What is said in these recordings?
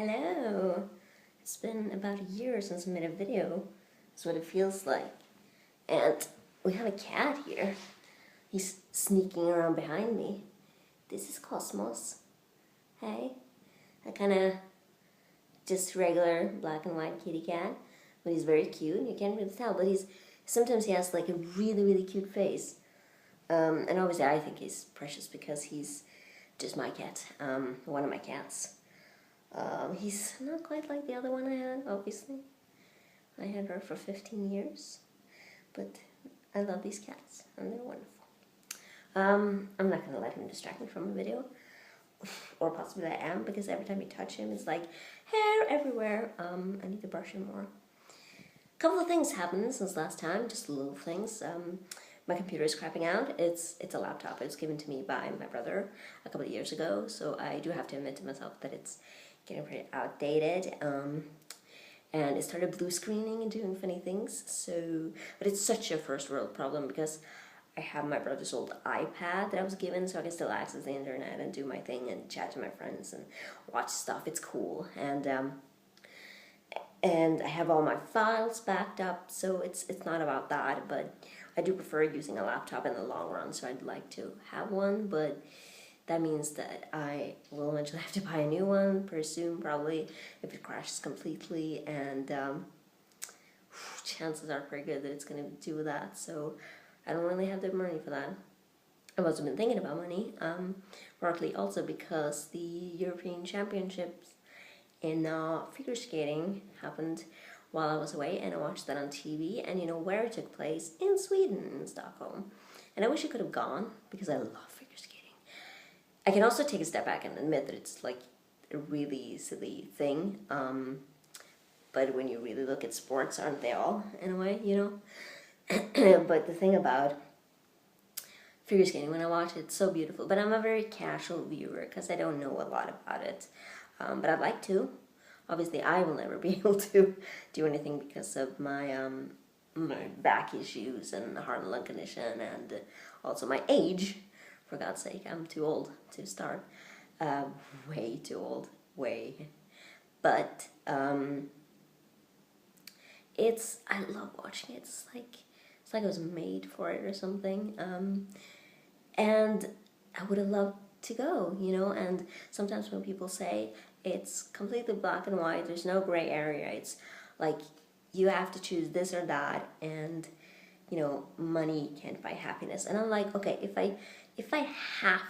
Hello! It's been about a year since I made a video. That's what it feels like. And we have a cat here. He's sneaking around behind me. This is Cosmos. Hey? A kind of just regular black and white kitty cat. But he's very cute. You can't really tell. But sometimes he has like a really, really cute face. And obviously I think he's precious because he's just my cat. One of my cats. He's not quite like the other one I had, obviously. I had her for 15 years. But I love these cats, and they're wonderful. I'm not going to let him distract me from the video. Or possibly I am, because every time you touch him, it's like hair everywhere. I need to brush him more. A couple of things happened since last time, just little things. My computer is crapping out. It's a laptop. It was given to me by my brother a couple of years ago, so I do have to admit to myself that it's getting pretty outdated. And it started blue screening and doing funny things. But it's such a first world problem because I have my brother's old iPad that I was given, so I can still access the internet and do my thing and chat to my friends and watch stuff. It's cool. And I have all my files backed up, so it's not about that, but I do prefer using a laptop in the long run, so I'd like to have one, but that means that I will eventually have to buy a new one pretty soon, probably, if it crashes completely, and chances are pretty good that it's going to do that, so I don't really have the money for that. I've also been thinking about money, partly also because the European Championships in figure skating happened while I was away, and I watched that on TV, and you know where it took place? In Sweden, in Stockholm. And I wish I could have gone, because I love figure skating. I can also take a step back and admit that it's like a really silly thing, but when you really look at sports, aren't they all, in a way, you know? But the thing about figure skating, when I watch it, it's so beautiful, but I'm a very casual viewer, because I don't know a lot about it. But I'd like to. Obviously, I will never be able to do anything because of my my back issues and heart and lung condition, and also my age. For God's sake, I'm too old to start. Way too old. Way. But I love watching it. It's like I was made for it or something. And I would have loved to go, you know, and sometimes when people say it's completely black and white, there's no gray area, it's like you have to choose this or that, and you know, money can't buy happiness. And I'm like, okay, if I have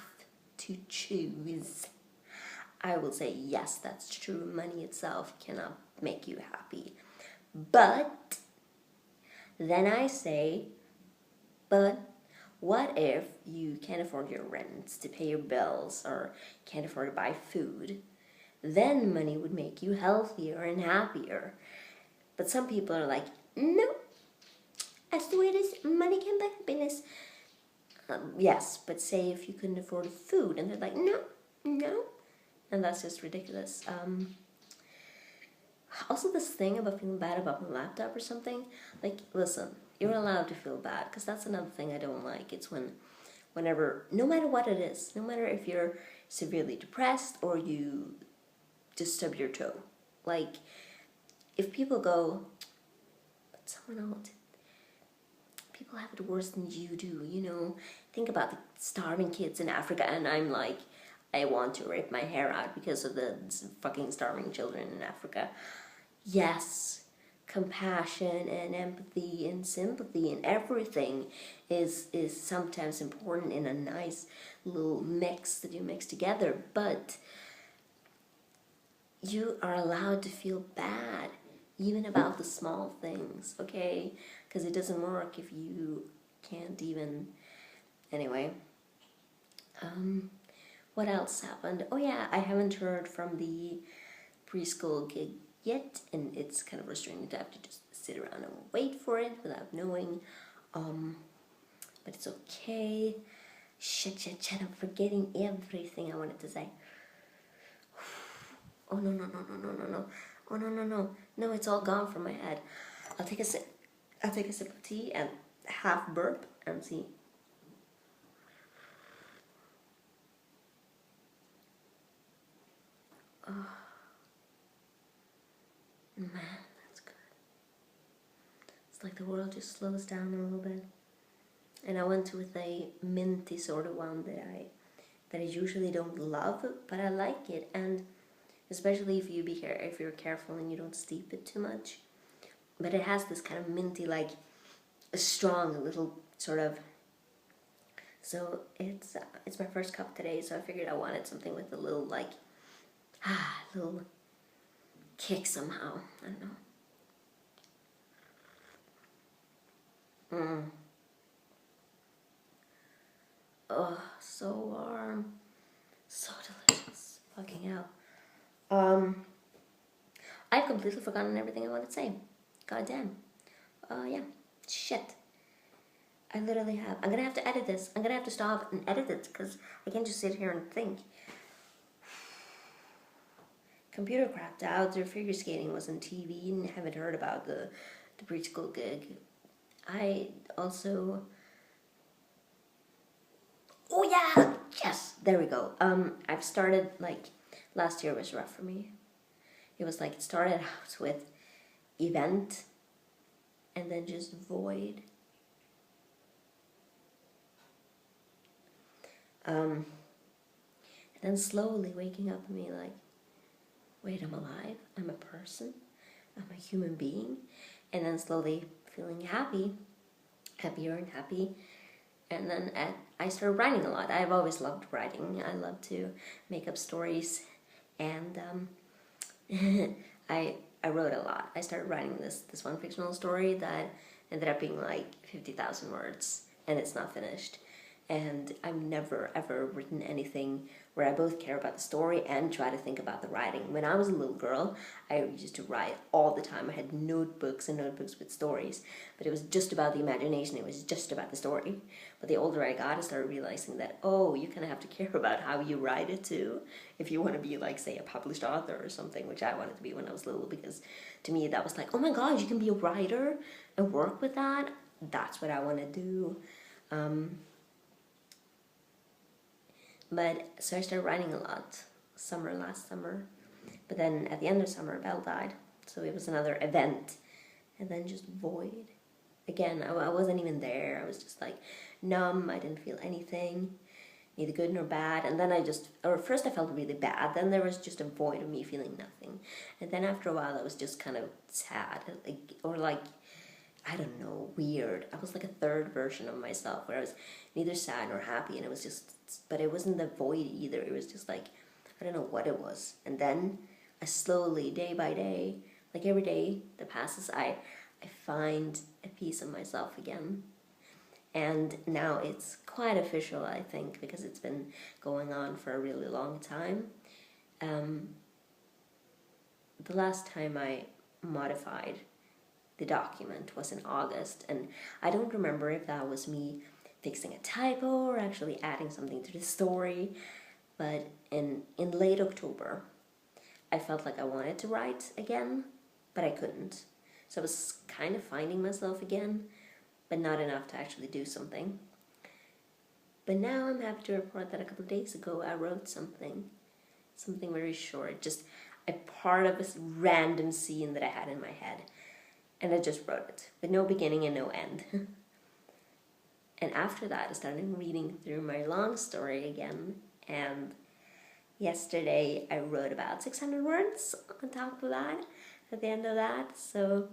to choose, I will say yes, that's true, money itself cannot make you happy. But then I say, but what if you can't afford your rent, to pay your bills, or can't afford to buy food? Then money would make you healthier and happier. But some people are like, no, that's the way it is, money can buy happiness. Yes, but say if you couldn't afford food, and they're like, no, and that's just ridiculous. Also this thing about feeling bad about my laptop or something, like, listen, you're allowed to feel bad, because that's another thing I don't like. It's whenever, no matter what it is, no matter if you're severely depressed or you just stub your toe. Like, if people go, but someone else, people have it worse than you do, you know? Think about the starving kids in Africa, and I'm like, I want to rip my hair out because of the fucking starving children in Africa. Yes, compassion and empathy and sympathy and everything is sometimes important in a nice little mix that you mix together, but you are allowed to feel bad even about the small things, okay? Because it doesn't work if you can't even... Anyway, what else happened? Oh yeah, I haven't heard from the preschool gig yet, and it's kind of frustrating to have to just sit around and wait for it without knowing, but it's okay. Shit, I'm forgetting everything I wanted to say. Oh no, oh no, it's all gone from my head. I'll take a sip of tea and half burp and see. Man, that's good. It's like the world just slows down a little bit. And I went with a minty sort of one that I usually don't love, but I like it. And especially if you're careful and you don't steep it too much. But it has this kind of minty, like a strong little sort of. So it's my first cup today, so I figured I wanted something with a little like little kick somehow. I don't know. Oh, so warm, so delicious. Fucking hell. I've completely forgotten everything I wanted to say. God damn. Yeah. Shit. I literally have. I'm gonna have to edit this. I'm gonna have to stop and edit it because I can't just sit here and think. Computer crapped out. Their figure skating was on TV and haven't heard about the preschool gig. I also. Oh yeah! Yes! There we go. I've started, like, last year was rough for me. It was like, it started out with event and then just void. And then slowly waking up and me like, wait, I'm alive, I'm a person, I'm a human being. And then slowly feeling happier and happy. And then I started writing a lot. I've always loved writing. I love to make up stories. And I wrote a lot. I started writing this one fictional story that ended up being like 50,000 words. And it's not finished. And I've never ever written anything where I both care about the story and try to think about the writing. When I was a little girl, I used to write all the time. I had notebooks and notebooks with stories, but it was just about the imagination. It was just about the story. But the older I got, I started realizing that, oh, you kind of have to care about how you write it too, if you want to be like, say, a published author or something, which I wanted to be when I was little, because to me that was like, oh my God, you can be a writer and work with that. That's what I want to do. But so I started writing a lot last summer. But then at the end of summer, Belle died. So it was another event. And then just void. Again, I wasn't even there. I was just like numb. I didn't feel anything, neither good nor bad. And then first I felt really bad. Then there was just a void of me feeling nothing. And then after a while, I was just kind of sad. I don't know, weird. I was like a third version of myself where I was neither sad nor happy, and it was just, but it wasn't the void either. It was just like, I don't know what it was. And then I slowly, day by day, like every day that passes, I find a piece of myself again. And now it's quite official, I think, because it's been going on for a really long time. The last time I modified the document was in August, and I don't remember if that was me fixing a typo or actually adding something to the story, but in late October I felt like I wanted to write again, but I couldn't. So I was kind of finding myself again, but not enough to actually do something. But now I'm happy to report that a couple of days ago I wrote something very short, just a part of this random scene that I had in my head. And I just wrote it, with no beginning and no end. And after that, I started reading through my long story again. And yesterday, I wrote about 600 words on top of that, at the end of that. So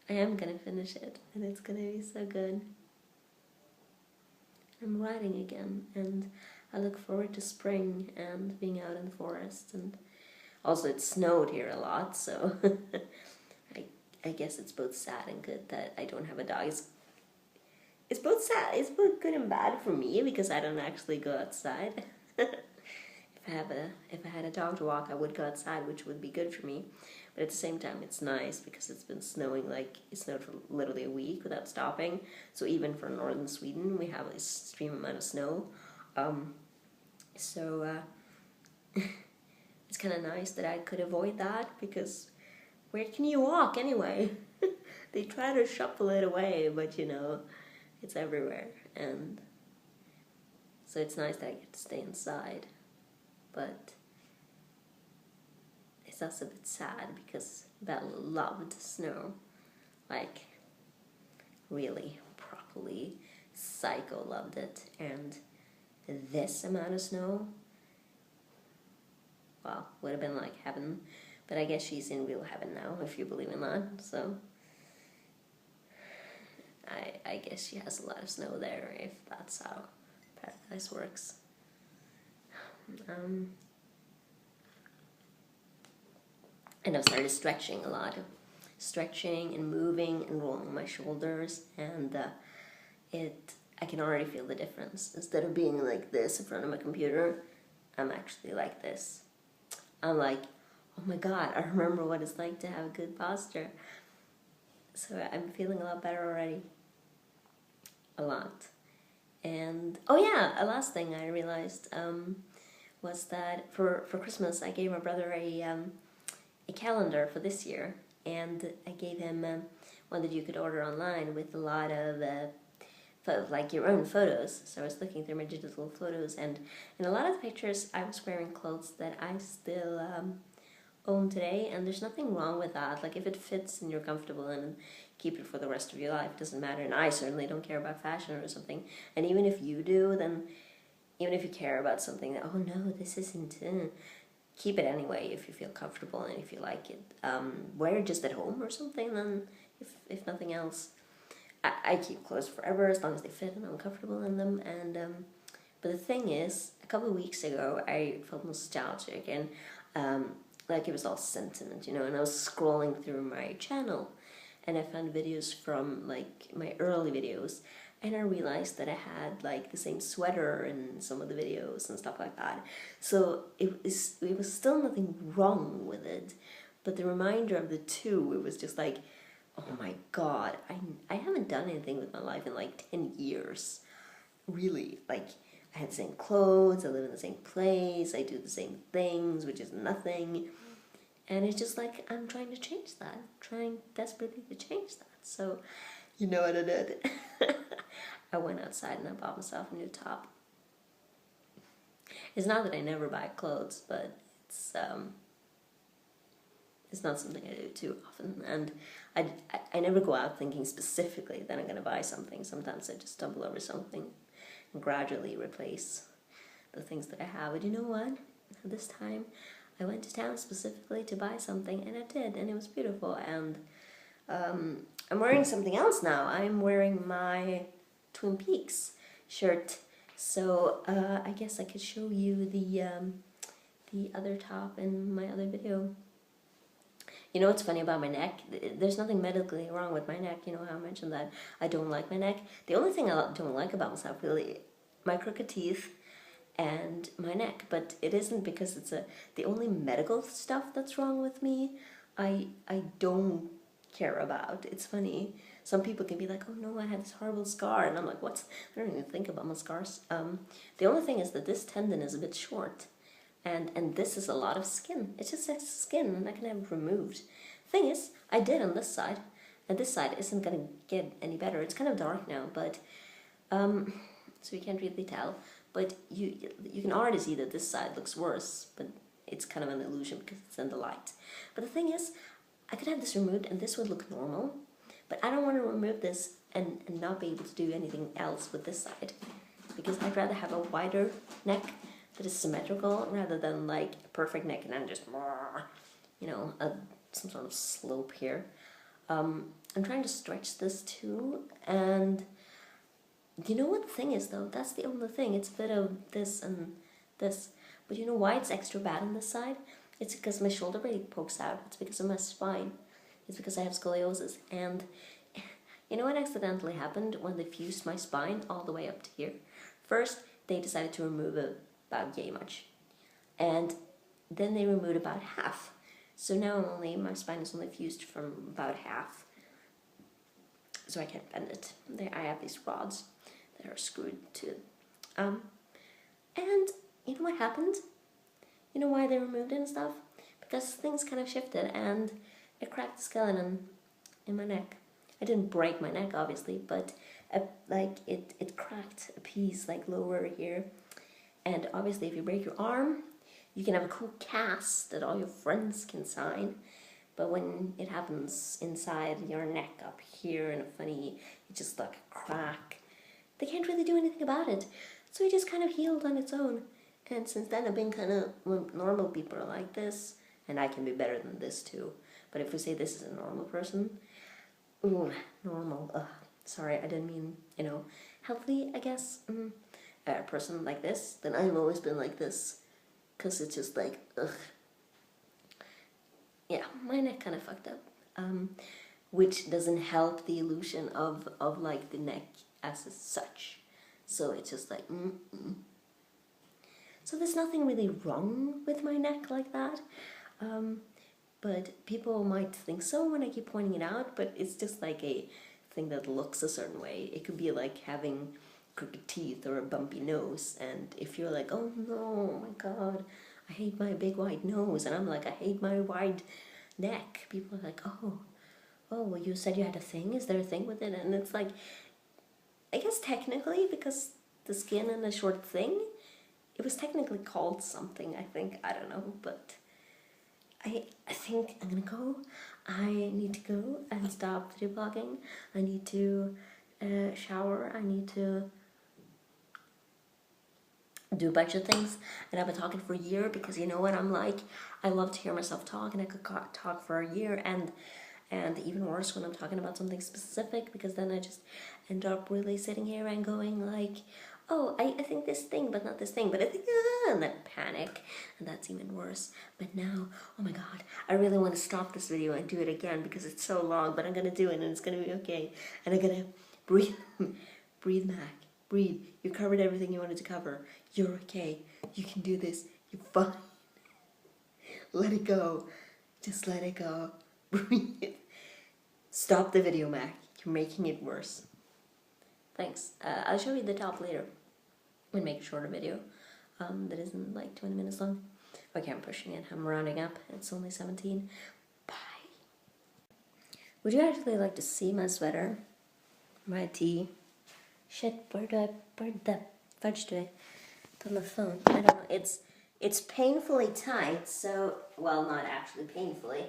I am going to finish it, and it's going to be so good. I'm writing again, and I look forward to spring and being out in the forest. And also, it snowed here a lot, so... I guess it's both sad and good that I don't have a dog. It's both sad, it's both good and bad for me because I don't actually go outside. If I had a dog to walk, I would go outside, which would be good for me. But at the same time, it's nice because it's been snowing, like it snowed for literally a week without stopping. So even for northern Sweden, we have an extreme amount of snow. It's kind of nice that I could avoid that because where can you walk anyway? They try to shuffle it away, but it's everywhere. And so it's nice that I get to stay inside. But because that's a bit sad because Belle loved snow. Like, really, properly, psycho loved it. And this amount of snow, well, would have been like heaven. But I guess she's in real heaven now, if you believe in that. So I guess she has a lot of snow there, if that's how paradise works. And I've started stretching a lot. Stretching and moving and rolling my shoulders, and I can already feel the difference. Instead of being like this in front of my computer, I'm actually like this. I'm like, oh my god, I remember what it's like to have good posture. So I'm feeling a lot better already. A lot. And, oh yeah, a last thing I realized was that for Christmas I gave my brother a calendar for this year, and I gave him one that you could order online with a lot of like your own photos. So I was looking through my digital photos, and in a lot of the pictures I was wearing clothes that I still own today, and there's nothing wrong with that. Like, if it fits and you're comfortable in it, keep it for the rest of your life, it doesn't matter. And I certainly don't care about fashion or something. And even if you do, then even if you care about something that, oh no, this isn't, keep it anyway if you feel comfortable and if you like it. Wear it just at home or something, then if nothing else. I keep clothes forever as long as they fit and I'm comfortable in them. And but the thing is, a couple of weeks ago I felt nostalgic, and like it was all sentiment, and I was scrolling through my channel and I found videos from like my early videos, and I realized that I had like the same sweater in some of the videos and stuff like that. So it was still nothing wrong with it, but the reminder of the two, it was just like, oh my god, I haven't done anything with my life in like 10 years. Really, like, I had the same clothes, I live in the same place, I do the same things, which is nothing. And it's just like, I'm trying to change that. I'm trying desperately to change that. So, you know what I did? I went outside and I bought myself a new top. It's not that I never buy clothes, but it's not something I do too often. And I never go out thinking specifically that I'm going to buy something. Sometimes I just stumble over something and gradually replace the things that I have. But you know what? This time I went to town specifically to buy something, and I did, and it was beautiful. And I'm wearing something else now. I'm wearing my Twin Peaks shirt. So I guess I could show you the other top in my other video. You know what's funny about my neck? There's nothing medically wrong with my neck. You know how I mentioned that I don't like my neck. The only thing I don't like about myself, really, my crooked teeth and my neck. But it isn't because it's the only medical stuff that's wrong with me. I don't care about. It's funny. Some people can be like, oh no, I had this horrible scar, and I'm like, what? I don't even think about my scars. The only thing is that this tendon is a bit short. And this is a lot of skin. It's just excess skin, and I can have it removed. Thing is, I did on this side, and this side isn't going to get any better. It's kind of dark now, but so you can't really tell. But you can already see that this side looks worse, but it's kind of an illusion because it's in the light. But the thing is, I could have this removed, and this would look normal. But I don't want to remove this and not be able to do anything else with this side, because I'd rather have a wider neck that is symmetrical rather than like a perfect neck and then just, some sort of slope here. I'm trying to stretch this too, and you know what the thing is though? That's the only thing. It's a bit of this and this. But you know why it's extra bad on this side? It's because my shoulder blade pokes out. It's because of my spine. It's because I have scoliosis. And you know what accidentally happened when they fused my spine all the way up to here? First, they decided to remove about yay much. And then they removed about half. So now my spine is only fused from about half. So I can't bend it. I have these rods that are screwed to it. And you know what happened? You know why they removed it and stuff? Because things kind of shifted and it cracked the skeleton in my neck. I didn't break my neck, obviously, but it cracked a piece like lower here. And obviously if you break your arm, You can have a cool cast that all your friends can sign, but when it happens inside your neck up here in a funny, it's just like a crack, they can't really do anything about it. So it just kind of healed on its own. And since then I've been kind of, when normal people are like this, and I can be better than this too. But if we say this is a normal person, ooh, normal, sorry, I didn't mean, healthy, I guess, a person like this, then I've always been like this, because it's just like, ugh. Yeah, my neck kind of fucked up, which doesn't help the illusion of like the neck as such. So it's just like, So there's nothing really wrong with my neck like that, but people might think so when I keep pointing it out, but it's just like a thing that looks a certain way. It could be like having crooked teeth or a bumpy nose, and if you're like, oh no, oh my god, I hate my big wide nose, and I'm like, I hate my wide neck, people are like, oh, well, you said you had a thing, is there a thing with it? And it's like, I guess technically, because the skin and the short thing, it was technically called something, I think, I don't know, but I think I'm gonna go. I need to go and stop video blogging. I need to shower, I need to do a bunch of things, and I've been talking for a year because you know what I'm like, I love to hear myself talk, and I could talk for a year, and even worse when I'm talking about something specific, because then I just end up really sitting here and going like, oh, I think this thing, but not this thing, but I think, and then panic, and that's even worse. But now, oh my god, I really want to stop this video and do it again because it's so long, but I'm gonna do it and it's gonna be okay, and I'm gonna breathe, breathe, Mac, breathe, you covered everything you wanted to cover, you're okay, you can do this, you're fine, let it go, just let it go, breathe, stop the video, Mac, you're making it worse. Thanks. I'll show you the top later and make a shorter video that isn't like 20 minutes long. Okay, I'm pushing it. I'm rounding up. It's only 17. Bye. Would you actually like to see my sweater? My tee? Shit, where the fudge do I put my phone? I don't know. It's painfully tight, so, well, not actually painfully,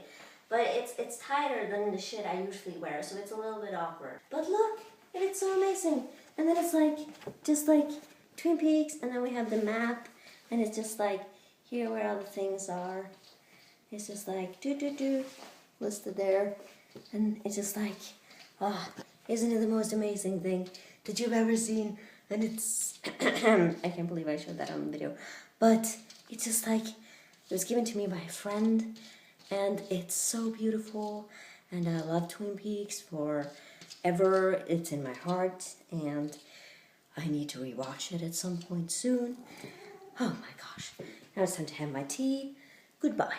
but it's tighter than the shit I usually wear, so it's a little bit awkward. But look! And it's so amazing. And then it's like, just like Twin Peaks, and then we have the map, and it's just like, here where all the things are. It's just like, listed there. And it's just like, isn't it the most amazing thing that you've ever seen? And it's, I can't believe I showed that on the video. But it's just like, it was given to me by a friend, and it's so beautiful, and I love Twin Peaks forever. It's in my heart, and I need to rewatch it at some point soon. Oh my gosh. Now it's time to have my tea. Goodbye.